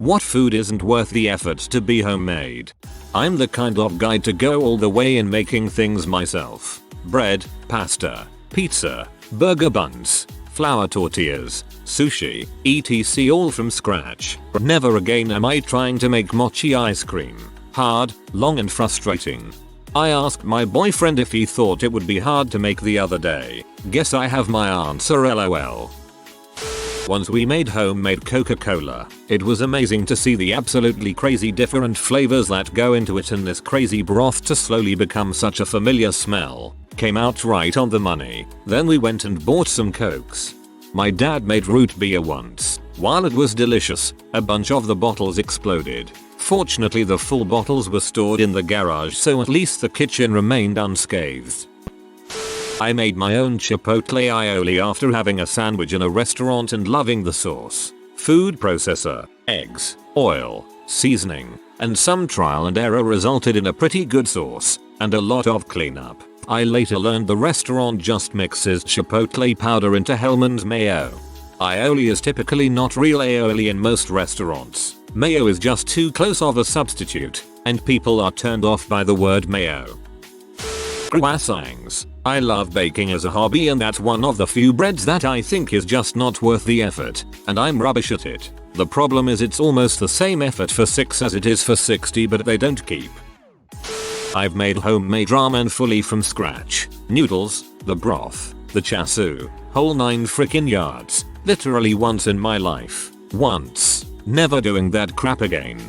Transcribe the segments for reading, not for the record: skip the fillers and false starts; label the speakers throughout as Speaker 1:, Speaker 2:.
Speaker 1: What food isn't worth the effort to be homemade? I'm the kind of guy to go all the way in making things myself. Bread, pasta, pizza, burger buns, flour tortillas, sushi, etc. all from scratch. Never again am I trying to make mochi ice cream. Hard, long and frustrating. I asked my boyfriend if he thought it would be hard to make the other day. Guess I have my answer, lol. Once we made homemade Coca-Cola. It was amazing to see the absolutely crazy different flavors that go into it, and this crazy broth to slowly become such a familiar smell. Came out right on the money. Then we went and bought some Cokes. My dad made root beer once. While it was delicious, a bunch of the bottles exploded. Fortunately the full bottles were stored in the garage, so at least the kitchen remained unscathed. I made my own chipotle aioli after having a sandwich in a restaurant and loving the sauce, food processor, eggs, oil, seasoning, and some trial and error resulted in a pretty good sauce and a lot of cleanup. I later learned the restaurant just mixes chipotle powder into Hellmann's mayo. Aioli is typically not real aioli in most restaurants. Mayo is just too close of a substitute, and people are turned off by the word mayo. Croissants. I love baking as a hobby, and that's one of the few breads that I think is just not worth the effort, and I'm rubbish at it. The problem is it's almost the same effort for 6 as it is for 60, but they don't keep. I've made homemade ramen fully from scratch. Noodles, the broth, the chassis, whole 9 frickin' yards. Literally once in my life. Once. Never doing that crap again.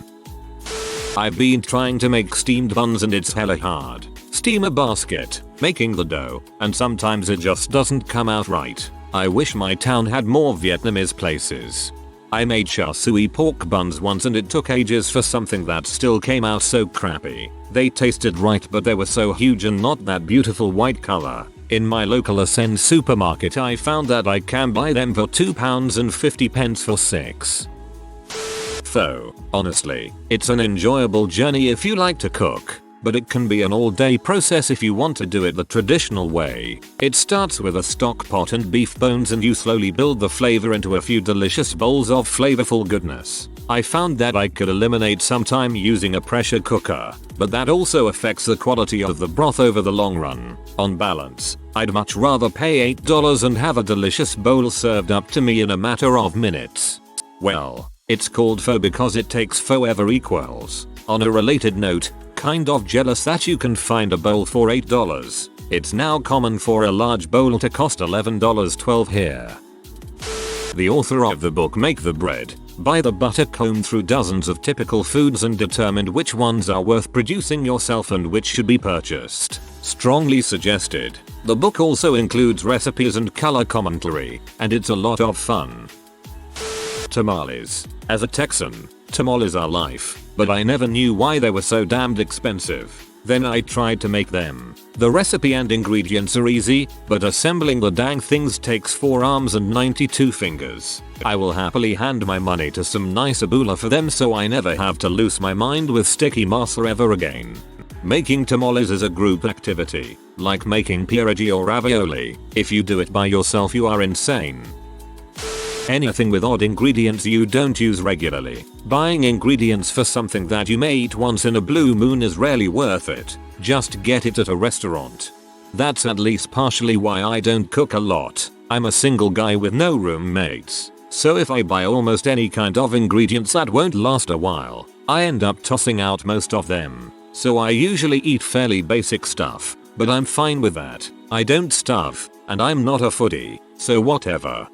Speaker 1: I've been trying to make steamed buns and it's hella hard. Steam a basket, making the dough, and sometimes it just doesn't come out right. I wish my town had more Vietnamese places. I made char siu pork buns once and it took ages for something that still came out so crappy. They tasted right, but they were so huge and not that beautiful white color. In my local Ascend supermarket I found that I can buy them for £2.50 for 6. Though, honestly, it's an enjoyable journey if you like to cook, but it can be an all-day process if you want to do it the traditional way. It starts with a stock pot and beef bones, and you slowly build the flavor into a few delicious bowls of flavorful goodness. I found that I could eliminate some time using a pressure cooker, but that also affects the quality of the broth over the long run. On balance, I'd much rather pay $8 and have a delicious bowl served up to me in a matter of minutes. Well, it's called pho because it takes forever equals. On a related note, kind of jealous that you can find a bowl for $8. It's now common for a large bowl to cost $11.12 here. The author of the book Make the Bread, Buy the Butter combed through dozens of typical foods and determined which ones are worth producing yourself and which should be purchased. Strongly suggested. The book also includes recipes and color commentary, and it's a lot of fun. Tamales. As a Texan, tamales are life, but I never knew why they were so damned expensive. Then I tried to make them. The recipe and ingredients are easy, but assembling the dang things takes 4 arms and 92 fingers. I will happily hand my money to some nice abula for them so I never have to lose my mind with sticky masa ever again. Making tamales is a group activity, like making pierogi or ravioli. If you do it by yourself you are insane. Anything with odd ingredients you don't use regularly. Buying ingredients for something that you may eat once in a blue moon is rarely worth it. Just get it at a restaurant. That's at least partially why I don't cook a lot. I'm a single guy with no roommates. So if I buy almost any kind of ingredients that won't last a while, I end up tossing out most of them. So I usually eat fairly basic stuff, but I'm fine with that. I don't starve, and I'm not a foodie, so whatever.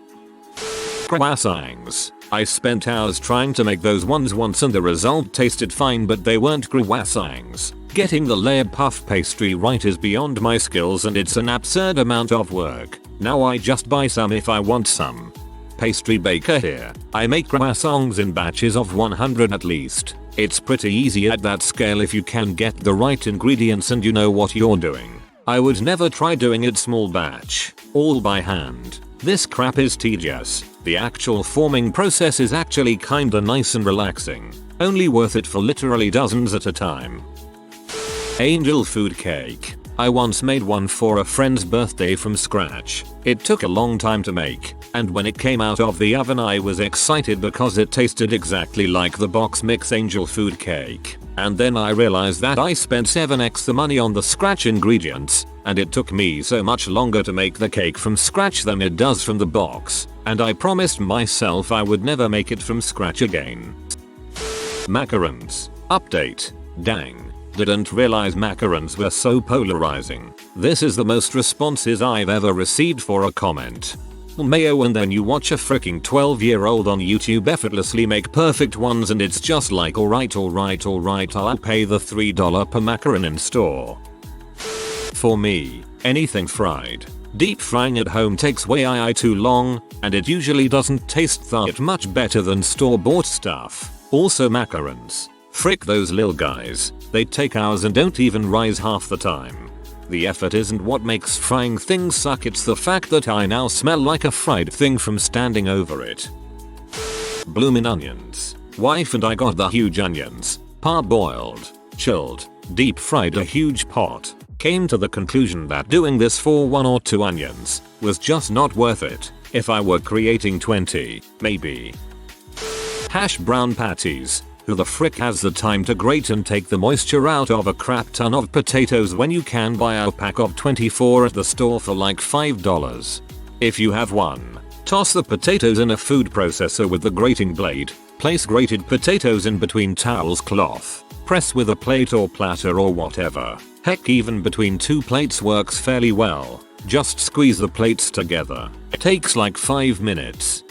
Speaker 1: Croissants. I spent hours trying to make those ones once and the result tasted fine, but they weren't croissants. Getting the layered puff pastry right is beyond my skills and it's an absurd amount of work. Now I just buy some if I want some. Pastry baker here. I make croissants in batches of 100 at least. It's pretty easy at that scale if you can get the right ingredients and you know what you're doing. I would never try doing it small batch, all by hand. This crap is tedious. The actual forming process is actually kinda nice and relaxing. Only worth it for literally dozens at a time. Angel food cake. I once made one for a friend's birthday from scratch. It took a long time to make, and when it came out of the oven I was excited because it tasted exactly like the box mix angel food cake. And then I realized that I spent 7x the money on the scratch ingredients, and it took me so much longer to make the cake from scratch than it does from the box, and I promised myself I would never make it from scratch again. Macarons. Update. Dang. Didn't realize macarons were so polarizing. This is the most responses I've ever received for a comment. Mayo, and then you watch a freaking 12-year-old on YouTube effortlessly make perfect ones and it's just like alright, I'll pay the $3 per macaron in store. For me, anything fried. Deep frying at home takes way too long, and it usually doesn't taste that much better than store-bought stuff. Also macarons. Frick those lil guys. They take hours and don't even rise half the time. The effort isn't what makes frying things suck, it's the fact that I now smell like a fried thing from standing over it. Bloomin' onions. Wife and I got the huge onions. Parboiled, chilled, deep fried a huge pot. Came to the conclusion that doing this for 1 or 2 onions was just not worth it. If I were creating 20, maybe. Hash brown patties. Who the frick has the time to grate and take the moisture out of a crap ton of potatoes when you can buy a pack of 24 at the store for like $5? If you have one, toss the potatoes in a food processor with the grating blade. Place grated potatoes in between towels cloth. Press with a plate or platter or whatever. Heck, even between 2 plates works fairly well. Just squeeze the plates together. It takes like 5 minutes.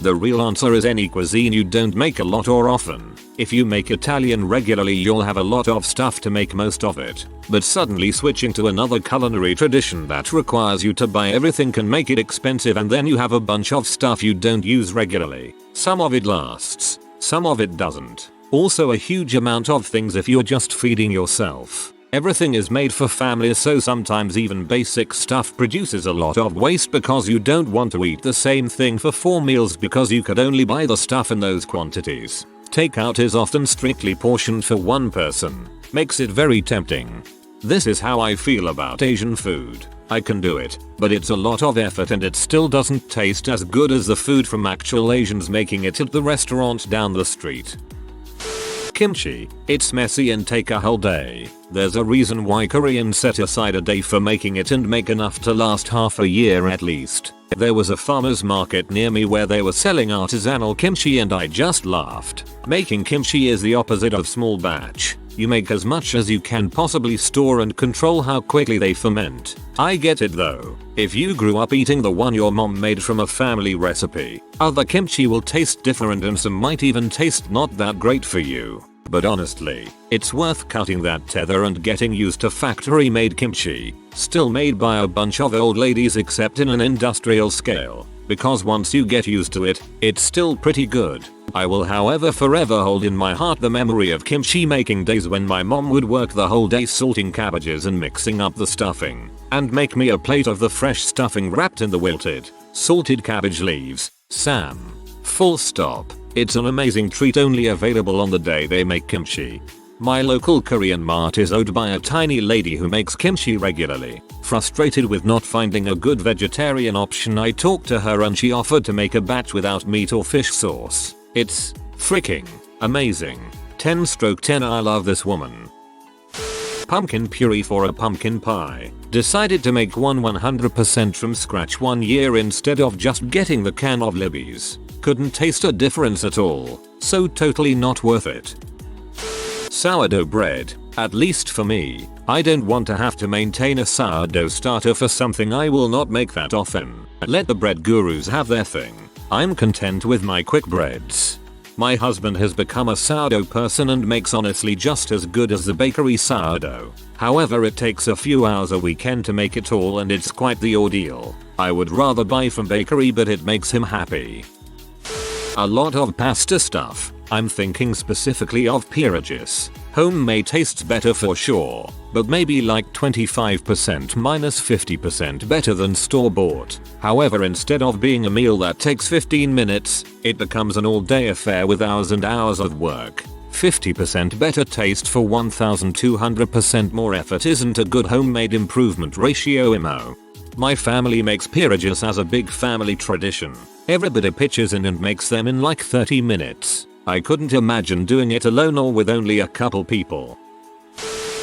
Speaker 1: The real answer is any cuisine you don't make a lot or often. If you make Italian regularly you'll have a lot of stuff to make most of it. But suddenly switching to another culinary tradition that requires you to buy everything can make it expensive, and then you have a bunch of stuff you don't use regularly. Some of it lasts, some of it doesn't. Also a huge amount of things if you're just feeding yourself. Everything is made for families, so sometimes even basic stuff produces a lot of waste because you don't want to eat the same thing for 4 meals because you could only buy the stuff in those quantities. Takeout is often strictly portioned for 1 person. Makes it very tempting. This is how I feel about Asian food. I can do it, but it's a lot of effort and it still doesn't taste as good as the food from actual Asians making it at the restaurant down the street. Kimchi. It's messy and take a whole day. There's a reason why Koreans set aside a day for making it and make enough to last half a year at least. There was a farmer's market near me where they were selling artisanal kimchi and I just laughed. Making kimchi is the opposite of small batch. You make as much as you can possibly store and control how quickly they ferment. I get it though. If you grew up eating the one your mom made from a family recipe, other kimchi will taste different and some might even taste not that great for you. But honestly, it's worth cutting that tether and getting used to factory made kimchi, still made by a bunch of old ladies except in an industrial scale, because once you get used to it, it's still pretty good. I will however forever hold in my heart the memory of kimchi making days when my mom would work the whole day salting cabbages and mixing up the stuffing, and make me a plate of the fresh stuffing wrapped in the wilted, salted cabbage leaves. Sam. Full stop. It's an amazing treat only available on the day they make kimchi. My local Korean mart is owned by a tiny lady who makes kimchi regularly. Frustrated with not finding a good vegetarian option, I talked to her and she offered to make a batch without meat or fish sauce. It's freaking amazing. 10/10 I love this woman. Pumpkin puree for a pumpkin pie. Decided to make one 100% from scratch one year instead of just getting the can of Libby's. Couldn't taste a difference at all, so totally not worth it. Sourdough bread. At least for me, I don't want to have to maintain a sourdough starter for something I will not make that often. Let the bread gurus have their thing. I'm content with my quick breads. My husband has become a sourdough person and makes honestly just as good as the bakery sourdough. However, it takes a few hours a weekend to make it all and it's quite the ordeal. I would rather buy from bakery, but it makes him happy. A lot of pasta stuff. I'm thinking specifically of peerages. Homemade tastes better for sure, but maybe like 25% minus 50% better than store-bought. However, instead of being a meal that takes 15 minutes, it becomes an all-day affair with hours and hours of work. 50% better taste for 1200% more effort isn't a good homemade improvement ratio imo. My family makes peerages as a big family tradition. Everybody pitches in and makes them in like 30 minutes. I couldn't imagine doing it alone or with only a couple people.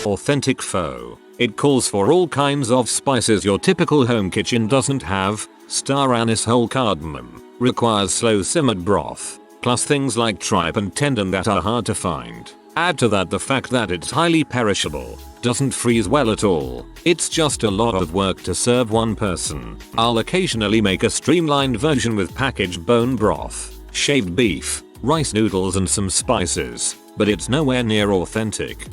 Speaker 1: Authentic pho. It calls for all kinds of spices your typical home kitchen doesn't have. Star anise, whole cardamom. Requires slow simmered broth. Plus things like tripe and tendon that are hard to find. Add to that the fact that it's highly perishable. Doesn't freeze well at all. It's just a lot of work to serve one person. I'll occasionally make a streamlined version with packaged bone broth, shaved beef, rice noodles and some spices, but it's nowhere near authentic.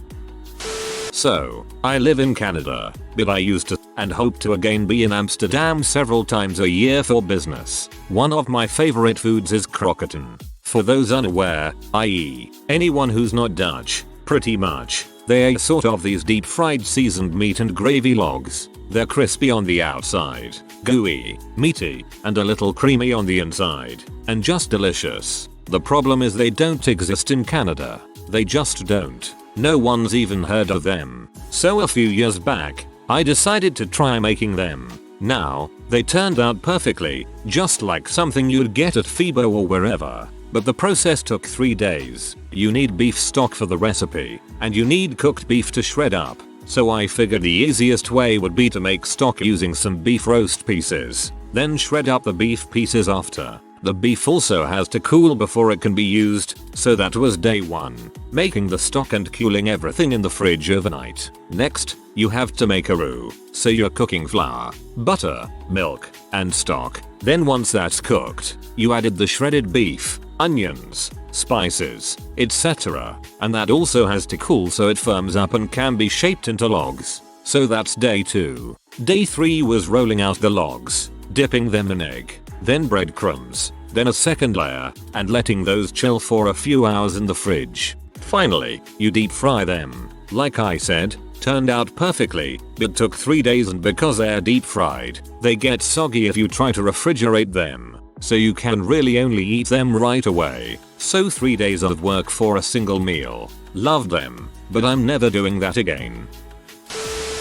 Speaker 1: So, I live in Canada, but I used to and hope to again be in Amsterdam several times a year for business. One of my favorite foods is kroketten. For those unaware, i.e., anyone who's not Dutch, pretty much, they're sort of these deep fried seasoned meat and gravy logs. They're crispy on the outside, gooey, meaty, and a little creamy on the inside, and just delicious. The problem is they don't exist in Canada. They just don't. No one's even heard of them. So a few years back, I decided to try making them. Now, they turned out perfectly, just like something you'd get at Fibo or wherever. But the process took 3 days. You need beef stock for the recipe, and you need cooked beef to shred up. So I figured the easiest way would be to make stock using some beef roast pieces, then shred up the beef pieces after. The beef also has to cool before it can be used, so that was day 1. Making the stock and cooling everything in the fridge overnight. Next, you have to make a roux, so you're cooking flour, butter, milk, and stock. Then once that's cooked, you added the shredded beef, onions, spices, etc. And that also has to cool so it firms up and can be shaped into logs. So that's day 2. Day 3 was rolling out the logs, dipping them in egg, then breadcrumbs, then a second layer, and letting those chill for a few hours in the fridge. Finally, you deep fry them. Like I said, turned out perfectly, but took 3 days, and because they're deep fried, they get soggy if you try to refrigerate them. So you can really only eat them right away. So 3 days of work for a single meal. Loved them, but I'm never doing that again.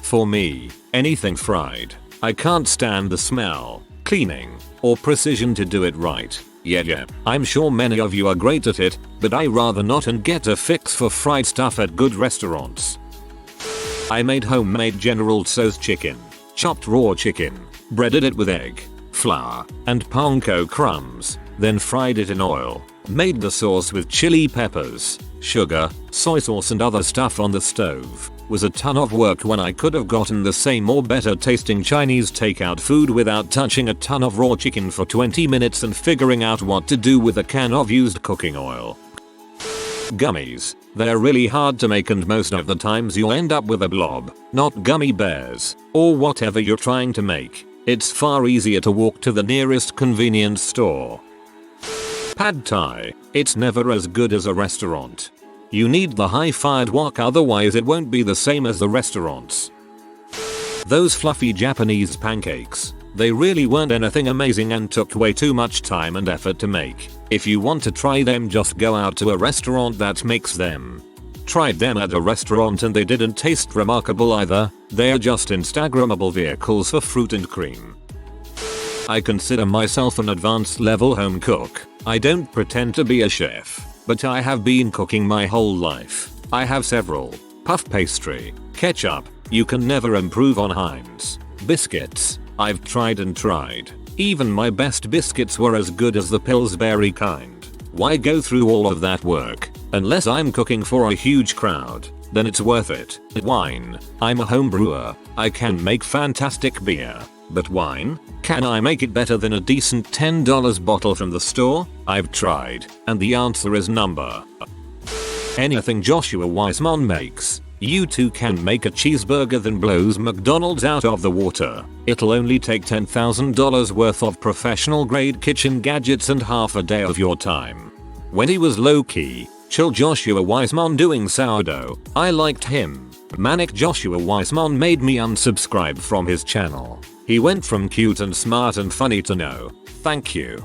Speaker 1: For me, anything fried. I can't stand the smell, cleaning, or precision to do it right. Yeah, I'm sure many of you are great at it, but I rather not and get a fix for fried stuff at good restaurants. I made homemade General Tso's chicken. Chopped raw chicken, breaded it with egg, flour, and panko crumbs, then fried it in oil. Made the sauce with chili peppers, sugar, soy sauce and other stuff on the stove. Was a ton of work when I could have gotten the same or better tasting Chinese takeout food without touching a ton of raw chicken for 20 minutes and figuring out what to do with a can of used cooking oil. Gummies. They're really hard to make and most of the times you'll end up with a blob, not gummy bears, or whatever you're trying to make. It's far easier to walk to the nearest convenience store. Pad Thai. It's never as good as a restaurant. You need the high-fired wok, otherwise it won't be the same as the restaurants. Those fluffy Japanese pancakes. They really weren't anything amazing and took way too much time and effort to make. If you want to try them, just go out to a restaurant that makes them. Tried them at a restaurant and they didn't taste remarkable either. They're just Instagrammable vehicles for fruit and cream. I consider myself an advanced level home cook. I don't pretend to be a chef, but I have been cooking my whole life. I have several. Puff pastry, ketchup, you can never improve on Heinz. Biscuits, I've tried and tried. Even my best biscuits were as good as the Pillsbury kind. Why go through all of that work? Unless I'm cooking for a huge crowd, then it's worth it. Wine, I'm a home brewer. I can make fantastic beer. But wine? Can I make it better than a decent $10 bottle from the store? I've tried, and the answer is number. Anything Joshua Weissman makes. You too can make a cheeseburger that blows McDonald's out of the water. It'll only take $10,000 worth of professional grade kitchen gadgets and half a day of your time. When he was low-key, chill Joshua Weissman doing sourdough, I liked him. Manic Joshua Weissman made me unsubscribe from his channel. He went from cute and smart and funny to no, thank you.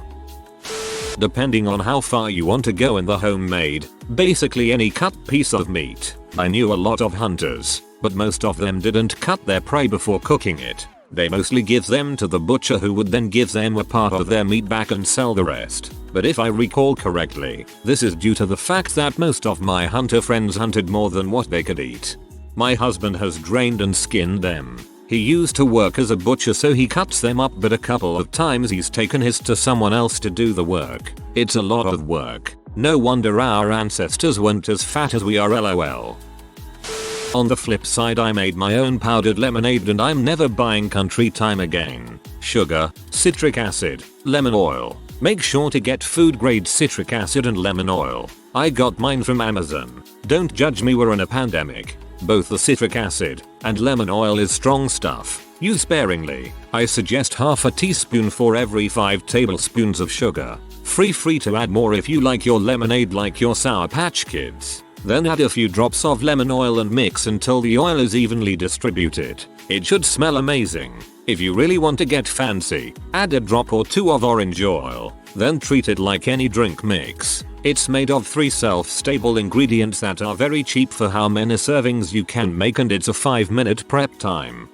Speaker 1: depending on how far you want to go in the homemade, basically any cut piece of meat. I knew a lot of hunters, but most of them didn't cut their prey before cooking it. They mostly give them to the butcher, who would then give them a part of their meat back and sell the rest. But if I recall correctly, this is due to the fact that most of my hunter friends hunted more than what they could eat. My husband has drained and skinned them. He used to work as a butcher, so he cuts them up, but a couple of times he's taken his to someone else to do the work. It's a lot of work. No wonder our ancestors weren't as fat as we are, lol. On the flip side, I made my own powdered lemonade and I'm never buying country thyme again. Sugar, citric acid, lemon oil. Make sure to get food grade citric acid and lemon oil. I got mine from Amazon. Don't judge me, we're in a pandemic. Both the citric acid and lemon oil is strong stuff. Use sparingly. I suggest half a teaspoon for every 5 tablespoons of sugar. Free to add more if you like your lemonade like your Sour Patch Kids. Then add a few drops of lemon oil and mix until the oil is evenly distributed. It should smell amazing. If you really want to get fancy, add a drop or 2 of orange oil. Then treat it like any drink mix. It's made of 3 self-stable ingredients that are very cheap for how many servings you can make, and it's a 5-minute prep time.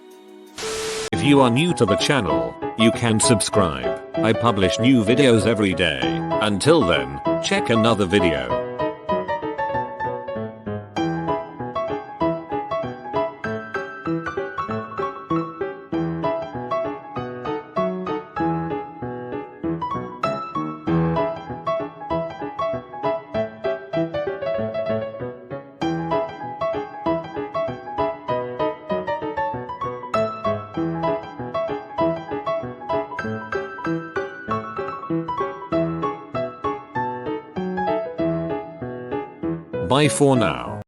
Speaker 1: If you are new to the channel, you can subscribe. I publish new videos every day. Until then, check another video. Bye for now.